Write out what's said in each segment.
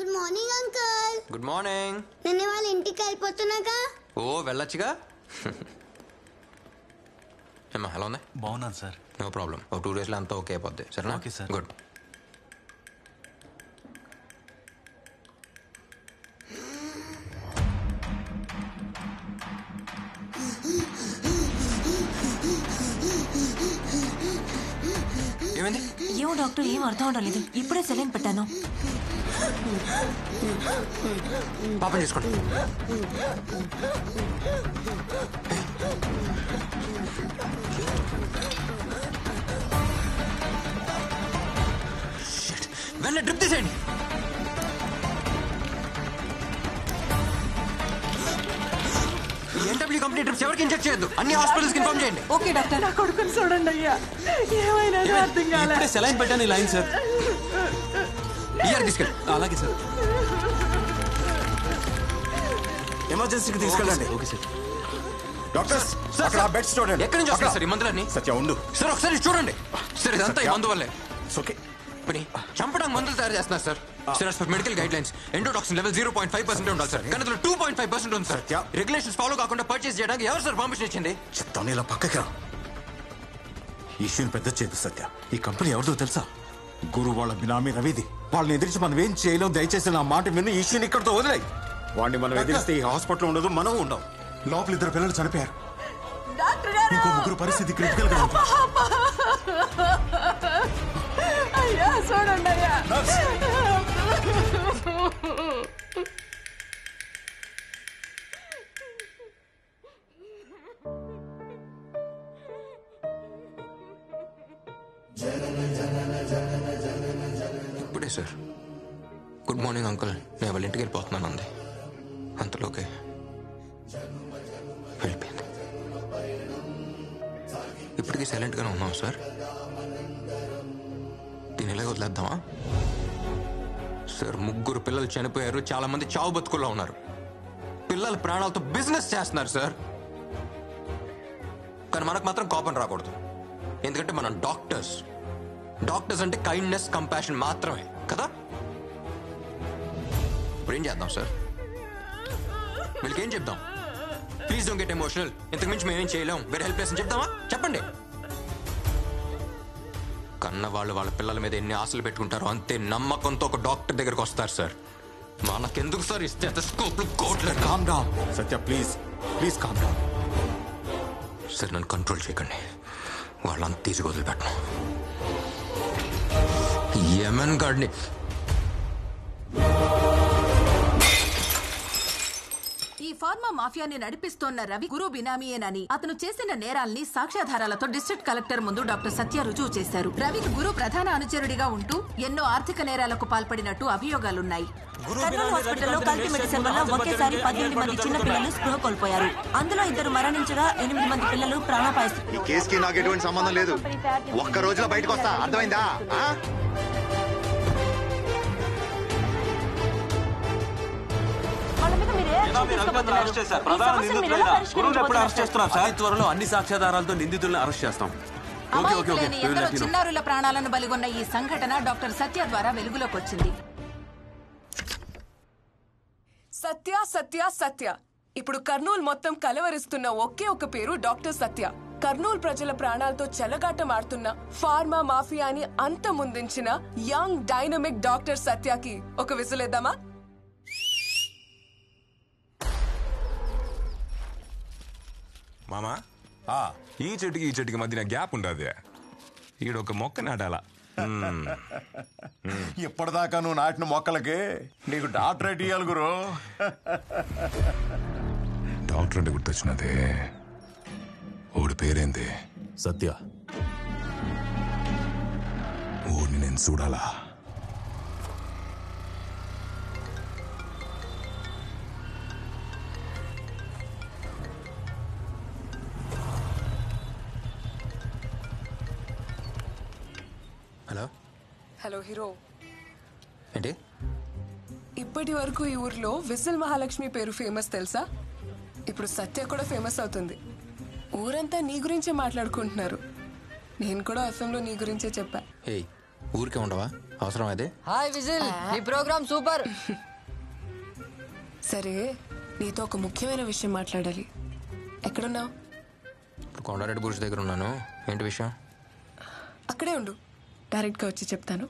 Good morning uncle. Good morning. నిన్న వాళ్ళ ఇంటికి వెళ్ళిపోతున్నాగా. ఓ వెళ్ళొచ్చుగా. ఏమ్మా ఎలా ఉంది? బాగున్నాను సార్. No problem. ఒక 2 daysలో అంతా ఓకే అయిపోద్ది. సరేనా? Okay sir. గుడ్. ఏమైంది? ఏమో డాక్టర్, ఏం అర్థం అవడం లేదు. ఇప్పుడే సెలైన్ పెట్టాను. పాపం చేసుకోండి. వెళ్ళ డ్రిప్ తీసేయండి. ఎన్డబ్ల్యూ కంపెనీ డ్రిప్స్ ఎవరికి ఇంజెక్ట్ చేయొద్దు. అన్ని హాస్పిటల్స్ ఇన్ఫార్మ్ చేయండి. Okay doctor. నా కొడుకుని చూడండి అయ్యా. ఏమైనా అర్థం కాలే. ఇప్పుడే సెలైన్ పెట్టాను. ఈ లైన్ సార్. ఇయర్ తీసుకెళ్ళి. అలాగే సార్. ఎమర్జెన్సీకి తీసుకెళ్ళండి. Okay sir. డాక్టర్స్ అక్కడ ఆ బెడ్స్ చూడండి. ఎక్కడి నుంచి వస్తారు సార్ ఈ మందులన్నీ? సత్య ఉండు సార్ ఒకసారి చూడండి. సార్ ఇదంతా ఈ మందు వల్లే. ఓకే. పని చంపడానికి మందులు తయారు చేస్తున్నారు sir. Sir as per medical guide lines endotoxin level 0.5% ఉండాలి సార్. కానీ అందులో 2.5% ఉంది సార్. రెగ్యులేషన్స్ ఫాలో కాకుండా పర్చేస్ చేయడానికి ఎవరు సార్ పర్మిషన్ ఇచ్చింది? చెప్తాను, ఇలా పక్కకి రా. ఈ ఇష్యూని పెద్ద చేయదు సత్య. ఈ కంపెనీ ఎవరిదో తెలుసా? గురు వాళ్ళ బినామీ రవిది. వాళ్ళని ఎదిరించి మనం ఏం చేయలేం. దయచేసి నా మాట విని ఈ ఇష్యూని ఇక్కడితో వదిలేయి. వాడిని మనం ఎదిరిస్తే ఈ హాస్పిటల్ ఉండదు, మనం ఉండం. లోపల 2 పిల్లలు చనిపోయారు. ఇంకో 3 పరిస్థితి క్రిటికల్ గా ఉంది. అయ్యా చూడండి అయ్యా. ఇప్పుడే సార్ గుడ్ మార్నింగ్ అంకుల్, నేను వాళ్ళ ఇంటికి వెళ్ళిపోతున్నాను అంది. అంతలోకే వెళ్ళిపోయింది. ఇప్పటికీ సైలెంట్గానే ఉన్నాం సార్. దీని ఎలాగ వదిలేద్దామా సార్? 3 పిల్లలు చనిపోయారు. చాలా మంది చావు బతుకుల్లో ఉన్నారు. పిల్లల ప్రాణాలతో బిజినెస్ చేస్తున్నారు సార్. కానీ మనకు మాత్రం కోపం రాకూడదు. ఎందుకంటే మనం డాక్టర్స్. డాక్టర్స్ అంటే కైండ్నెస్, కంపాషన్ మాత్రమే కదా. ఇప్పుడు ఏం చేద్దాం సార్? వీళ్ళకి ఏం చెప్దాం? Please don't get emotional. ఇంతకు మించి మేమేం చేయలేం, వెరీ హెల్ప్లెస్ అని చెప్దామా? చెప్పండి. కన్న వాళ్ళు వాళ్ళ పిల్లల మీద ఎన్ని ఆశలు పెట్టుకుంటారో అంతే నమ్మకంతో ఒక డాక్టర్ దగ్గరకు వస్తారు సార్. మనకెందుకు సార్ ఈ స్టెథోస్కోప్లు, కోట్లు? Calm down Satya, please please calm down. Sir నన్ను కంట్రోల్ చేయకండి. వాళ్ళంతా తీసుకు వదిలిపెట్టను. యమన్ గాడిని ఈ ఫార్మా మాఫియాని నడిపిస్తోన్న రవి గురు బినామీయేనని, అతను చేసిన నేరాల్ని సాక్ష్యాధారాలతో డిస్ట్రిక్ట్ కలెక్టర్ ముందు డాక్టర్ సత్య రుజువు చేశారు. రవికి గురు ప్రధాన అనుచరుడిగా ఉంటూ ఎన్నో ఆర్థిక నేరాలకు పాల్పడినట్టు అభియోగాలున్నాయి. కర్నూలు హాస్పిటల్లో కల్తీ మెడిసిన్ వల్ల ఒకేసారి 18 మంది చిన్న పిల్లలు స్పృహ కోల్పోయారు. అందులో 2 మరణించగా 8 మంది పిల్లలు ప్రాణాపాయ స్థితి. ఈ కేసుకి నాకు ఎటువంటి సంబంధం లేదు. ఒక్క రోజులో బయటకు వస్తా, అర్థమైందా? త్వరలో అన్ని సాక్ష్యాధారాలతో నిందితులను అరెస్ట్ చేస్తాం. ఎందరో చిన్నారుల ప్రాణాలను బలిగొన్న ఈ సంఘటన డాక్టర్ సత్య ద్వారా వెలుగులోకి వచ్చింది. సత్య సత్య సత్య. ఇప్పుడు కర్నూలు మొత్తం కలవరిస్తున్న ఒకే ఒక పేరు డాక్టర్ సత్య. కర్నూలు ప్రజల ప్రాణాలతో చెలగాటమాడుతున్న ఫార్మా మాఫియాని అంతమొందించిన యంగ్ డైనమిక్ డాక్టర్ సత్యకి ఒక విసులేద్దామా? మామా, ఈ చెట్టుకి మధ్యన గ్యాప్ ఉండదు. ఈడొక మొక్క నాటాలా. ఇప్పటిదాకా నువ్వు నాటిన మొక్కలకి నీకు డాక్టరేట్ ఇయ్యాలి గురు. డాక్టర్ అంటే గుర్తొచ్చినదే. ఓడి పేరేంది? సత్య. ఓడిని నేను చూడాలా? Hello hello hero. ఏంటి? ఇప్పటి వరకు ఈ ఊర్లో విసిల్ మహాలక్ష్మి పేరు ఫేమస్ తెలుసా? ఇప్పుడు సత్య కూడా ఫేమస్ అవుతుంది. ఊరంతా నీ గురించే మాట్లాడుకుంటున్నారు. నేను కూడా ఎఫ్ఎంలో నీ గురించే చెప్పా. ఏయ్, ఊరికే ఉండవా? అవసరం అది. హాయ్ విజిల్, ఈ ప్రోగ్రామ్ సూపర్. సరే, నీతో ఒక ముఖ్యమైన విషయం మాట్లాడాలి. ఎక్కడున్నావు? ఇప్పుడు కొండారెడ్డి బుర్జ్ దగ్గర ఉన్నాను. ఏంటి విషయం? అక్కడే ఉండు, డైరెక్ట్గా వచ్చి చెప్తాను.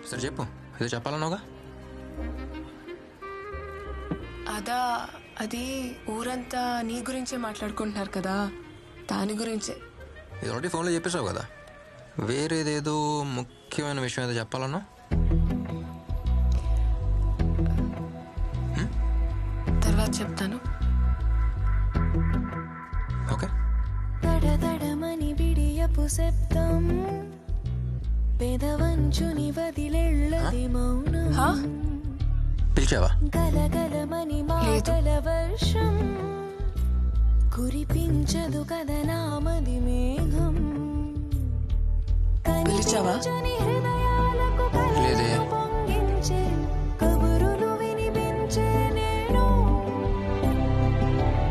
సరే చెప్పు, ఏదో చెప్పాలన్నావుగా. అది ఊరంతా నీ గురించే మాట్లాడుకుంటున్నారు కదా, దాని గురించే. ఇది ఆల్రెడీ ఫోన్లో చెప్పేసావు కదా. వేరేదేదో ముఖ్యమైన విషయం ఏదో చెప్పాలన్నా. తర్వాత చెప్తాను. ఓకే. తడతడమని బిడియపు శబ్దం, పెదవంచుని వదిలెళ్ళది మౌనం, పిలిచావా? గలగలమని మాటల వర్షం, కురిపించదు కదనామది మేఘం, పిలిచావా? కనిపించని హృదయాలకు లేదే. కలలు పొంగించే కబురులు వినిపించే నేను,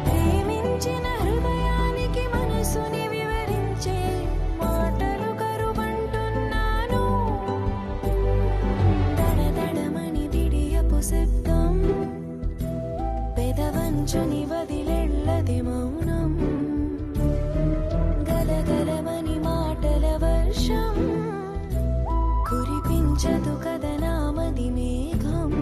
ప్రేమించిన హృదయానికి మనసుని వివరించే మాటలు కరుబంటున్నాను. దడదడమని బిడియపు శబ్దం, పెదవంచుని వదిలెళ్ళది మౌనం, గలగలమని మాటల వర్షం, కురిపించదు కదనామది మేఘం.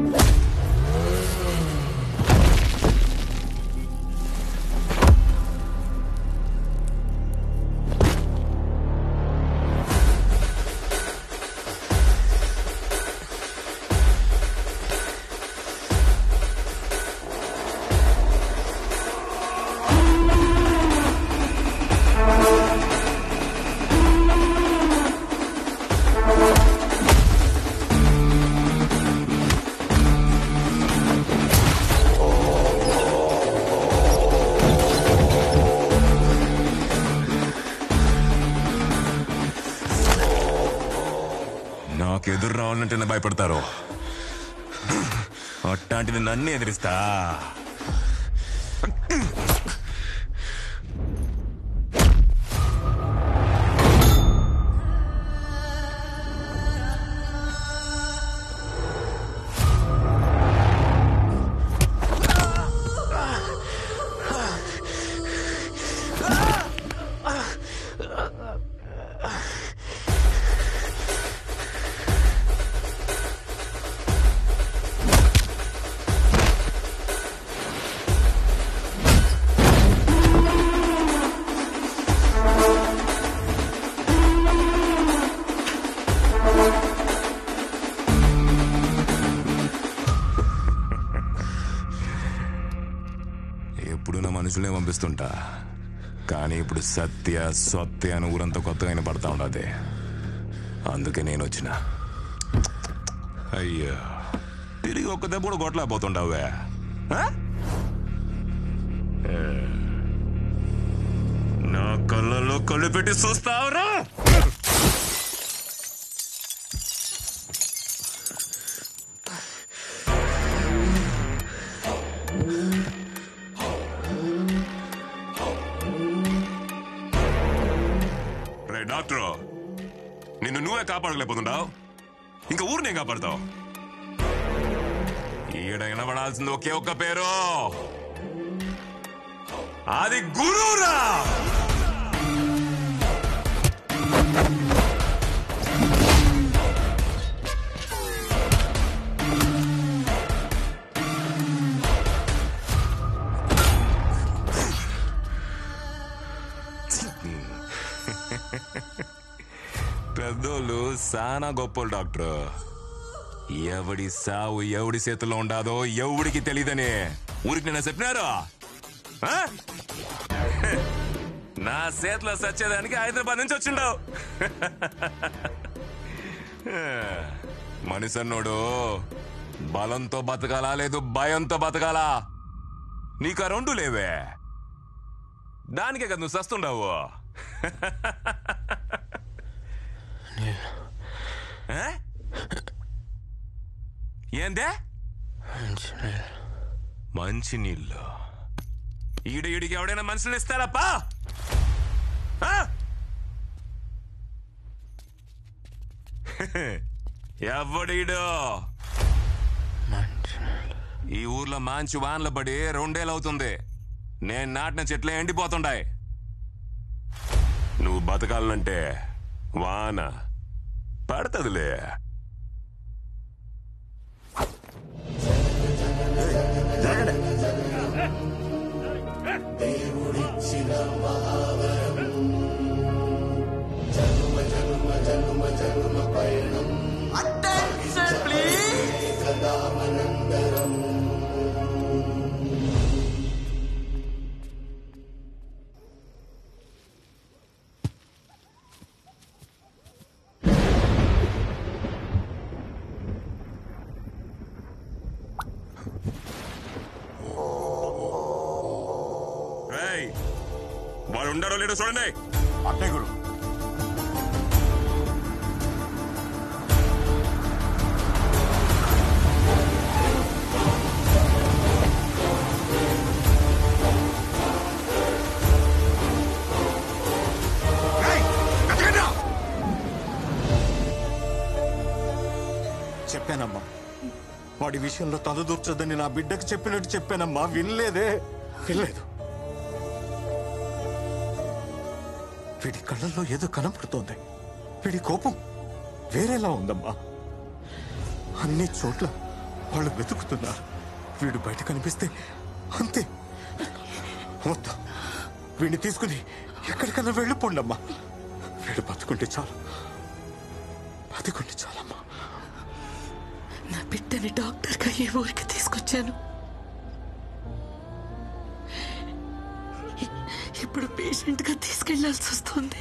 నాకు ఎదురు రావాలంటేనే భయపడతారు. అట్లాంటిది నన్ను ఎదిరిస్తా. ఎప్పుడు నా మనుషులే పంపిస్తుంటా, కానీ ఇప్పుడు సత్య సత్య అని ఊరంతా కొత్తగా వినపడతా ఉండదు. అందుకే నేను వచ్చిన. అయ్యో, తిరిగి ఒక్క దెబ్బ కూడా కొట్టలేకపోతుండవే. నా కళ్ళల్లో కళ్ళు పెట్టి చూస్తావురా? డాక్టర్, నిన్ను నువ్వే కాపాడలేకపోతున్నావు, ఇంకా ఊరినే కాపాడతావు. ఈడ వినబడాల్సింది ఒకే ఒక్క పేరు, అది గురువురా. పెద్దోళ్ళు సానా గొప్పలు డాక్టర్. ఎవడి సావు ఎవడి చేతుల్లో ఉండాదో ఎవడికి తెలియదని ఊరికి నేను చెప్పినారు. నా చేతిలో సచ్చేదానికి హైదరాబాద్ నుంచి వచ్చిండావు. మనిషన్నోడు బలంతో బతకాలా లేదు భయంతో బతకాలా? నీకు ఆ రెండు లేవే, దానికే కదా నువ్వు సస్తుండవు. ఏందే మంచి నీళ్ళు ఈడికి ఎవడైనా మనుషులు ఇస్తారప్పా ఎవడీడు ఈ ఊర్లో మంచి వానలు పడి 2 ఏళ్ళు అవుతుంది. నేను నాటిన చెట్లే ఎండిపోతుండాయి. నువ్వు బతకాలంటే వాన పడతదిలే. వాడు ఉండారో లేడో చూడండి. అట్టే గురు. చెప్పానమ్మా, వాడి విషయంలో తలదూర్చొద్దని నా బిడ్డకు చెప్పినట్టు చెప్పానమ్మా. వినలేదు. వీడి కళ్ళల్లో ఏదో కనపడుతోంది. వీడి కోపం వేరేలా ఉందమ్మా. అన్ని చోట్ల వాళ్ళు వెతుకుతున్నారు. వీడు బయట కనిపిస్తే అంతే. వద్దు, వీడిని తీసుకుని ఎక్కడికన్నా వెళ్ళిపోండమ్మా. వీడు బతుకుంటే చాలమ్మా. నా బిడ్డని డాక్టర్గా ఈ ఊరికి తీసుకొచ్చాను. ఇప్పుడు పేషెంట్గా తీసుకెళ్లాల్సి వస్తుంది.